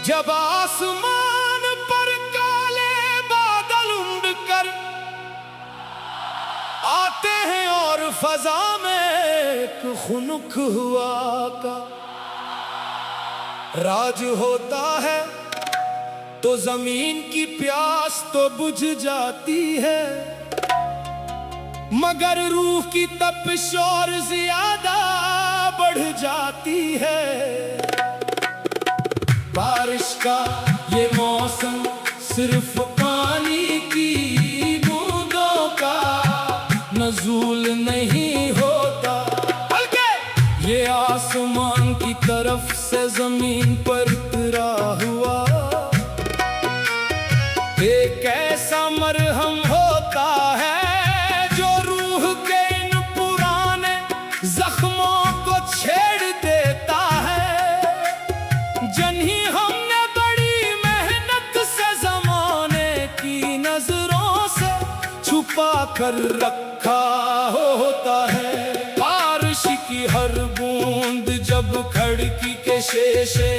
जब आसमान पर काले बादल उड़कर आते हैं और फजा में एक खुनुक हुआ का राज होता है, तो जमीन की प्यास तो बुझ जाती है, मगर रूह की तपिश और ज्यादा बढ़ जाती है। बारिश का ये मौसम सिर्फ पानी की बूंदों का नज़ूल नहीं होता, बल्कि ये आसमान की तरफ से जमीन पर उतरा हुआ एक ऐसा मरहम होता है जो रूह के इन पुराने जख्मों को छेड़ देता है। जन्ही हमने बड़ी मेहनत से जमाने की नजरों से छुपा कर रखा होता है। बारिश की हर बूंद जब खिड़की के शीशे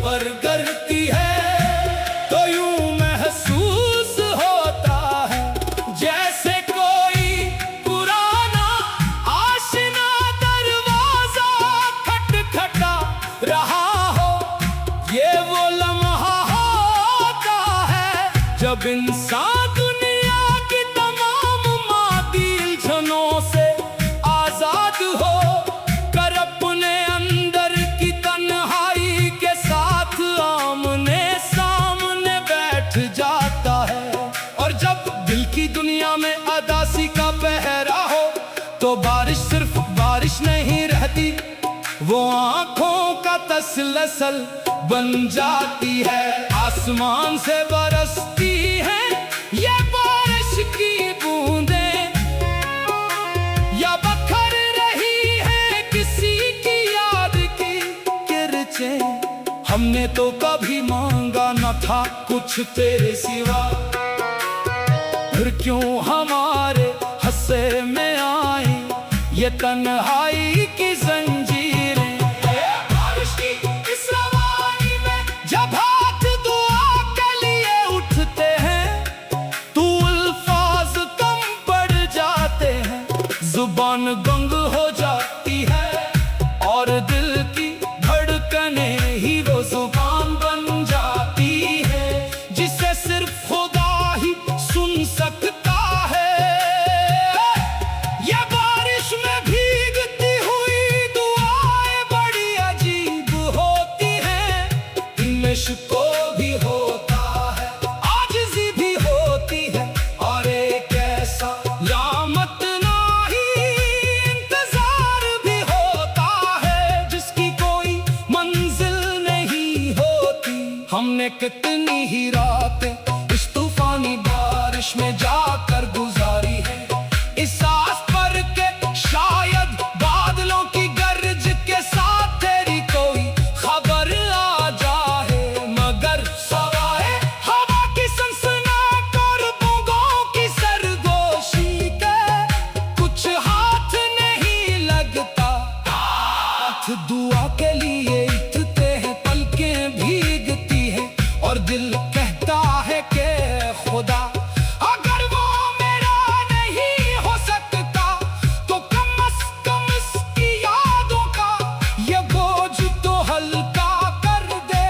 पर गिरती है तो यूं महसूस होता है जैसे कोई पुराना आशिना दरवाजा खटखटा रहा हो। ये वो लम्हा होता है जब इंसान दुनिया की तमाम मादी उलझनों से आजाद हो कर अपने अंदर की तन्हाई के साथ आमने सामने बैठ जाता है। और जब दिल की दुनिया में अदासी का पहरा हो तो बारिश सिर्फ बारिश नहीं रहती, वो आंखों का तसलसल बन जाती है। आसमान से बरसती है ये बारिश की बूंदें या बखर रही है किसी की याद की किरचें। हमने तो कभी मांगा न था कुछ तेरे सिवा, फिर क्यों हमारे हस्से में आए ये तन्हाई की जंजीरें। बारिश की इस रवानी में जब हाथ दुआ के लिए उठते हैं तो अल्फाज कम पड़ जाते हैं, जुबान गंग हो जाती है और दिल की धड़कने ही वो जुबान बन जाती है जिसे सिर्फ खुदा ही सुन सकता है। ये बारिश में भीगती हुई दुआएं बड़ी अजीब होती हैं, इनमें शिको भी होता है, आजिज़ी भी होती है और एक ऐसा लामत नाही इंतजार भी होता है जिसकी कोई मंजिल नहीं होती। हमने कितनी ही रातें इस तूफानी बारिश में जाकर गुजारी है, इस आस पर के शायद बादलों की गर्ज के साथ तेरी कोई खबर आ जाए, मगर सवाए हवा की सनसनाहट और बूंदों की सरगोशी के कुछ हाथ नहीं लगता। हाथ दुआ के लिए उठते हैं, पलकें भीगती हैं और दिल कहता है कि खुदा अगर वो मेरा नहीं हो सकता तो कम से कम इसकी यादों का ये बोझ तो हल्का कर दे।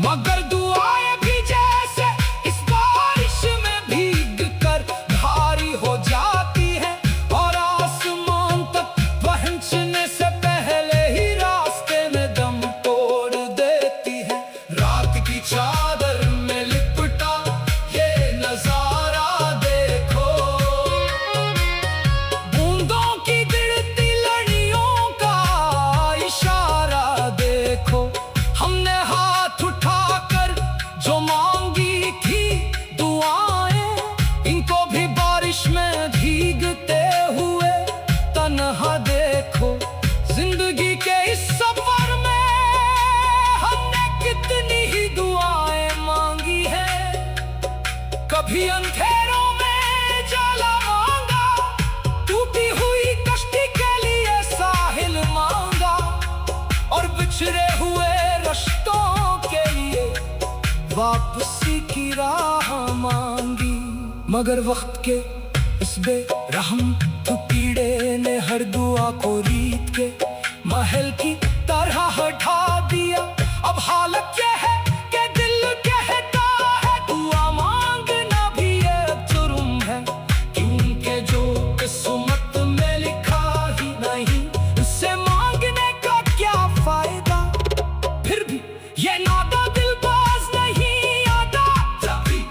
मगर दुआएं भी जैसे इस बारिश में भीग कर भारी हो जाती है और आसमान तक पहुंचने से पहले ही रास्ते में दम तोड़ देती है। रात की चादर में लिपटा ये नजारा देखो, बूंदों की गिरती लड़ियों का इशारा देखो। हमने हाथ उठाकर जो मांगी थी दुआएं, इनको भी बारिश में भीगते हुए तन्हा देखो। जिंदगी के इस सफर में हमने कितनी ही दुआएं मांगी है, कभी अंधेरों में वापसी की राह मांगी, मगर वक्त के इस बेरहम कीड़े ने हर दुआ को रीत के महल की तरह हटा दिया। अब हालत ये है कि दिल कहता है दुआ मांगना भी एक जुर्म है, क्योंकि जो किस्मत में लिखा ही नहीं उससे मांगने का क्या फायदा। फिर भी ये नादा दिलबाज नहीं आता,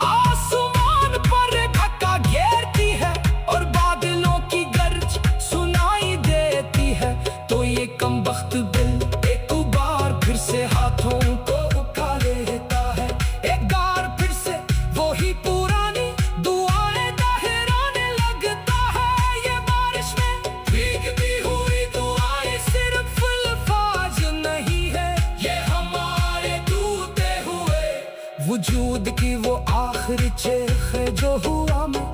आसमान पर धक्का घेरती है और बादलों की गर्ज सुनाई देती है। तो ये कमबख्त दिल एक बार फिर से हाथों को उठा लेता है, एक बार फिर से वही पुरानी दुआएं दोहराने लगता है। ये बारिश में भीगती हुई दुआएं सिर्फ अल्फाज नहीं है, ये हमारे टूटे हुए वजूद की वो आखिरी चीख है जो हुआ में